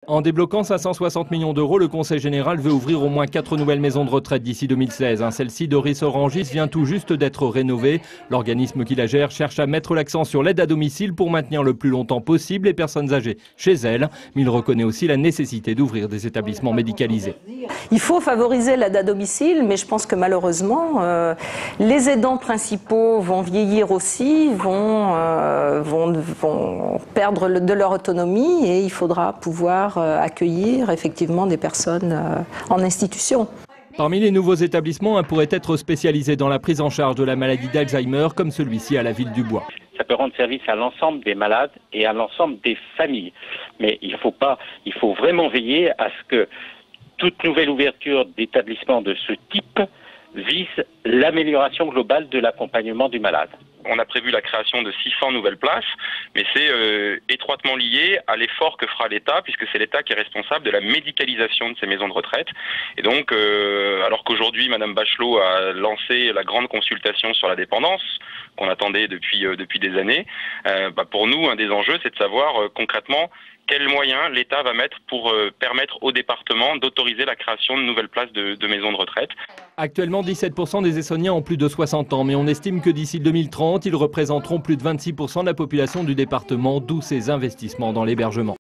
En débloquant 560 millions d'euros, le Conseil général veut ouvrir au moins 4 nouvelles maisons de retraite d'ici 2016. Celle-ci d'Oris-Orangis vient tout juste d'être rénovée. L'organisme qui la gère cherche à mettre l'accent sur l'aide à domicile pour maintenir le plus longtemps possible les personnes âgées chez elles. Mais il reconnaît aussi la nécessité d'ouvrir des établissements médicalisés. Il faut favoriser l'aide à domicile, mais je pense que malheureusement, les aidants principaux vont vieillir aussi, vont perdre de leur autonomie et il faudra pouvoir accueillir effectivement des personnes en institution. Parmi les nouveaux établissements, un pourrait être spécialisé dans la prise en charge de la maladie d'Alzheimer, comme celui-ci à la Ville du Bois. Ça peut rendre service à l'ensemble des malades et à l'ensemble des familles. Mais il faut vraiment veiller à ce que toute nouvelle ouverture d'établissements de ce type vise l'amélioration globale de l'accompagnement du malade. On a prévu la création de 600 nouvelles places, mais c'est étroitement lié à l'effort que fera l'État, puisque c'est l'État qui est responsable de la médicalisation de ces maisons de retraite. Et donc, alors qu'aujourd'hui, Madame Bachelot a lancé la grande consultation sur la dépendance, qu'on attendait depuis des années, pour nous, un des enjeux, c'est de savoir concrètement quels moyens l'État va mettre pour permettre aux départements d'autoriser la création de nouvelles places de maisons de retraite. Actuellement, 17% des Essonniens ont plus de 60 ans, mais on estime que d'ici 2030, ils représenteront plus de 26% de la population du département, d'où ces investissements dans l'hébergement.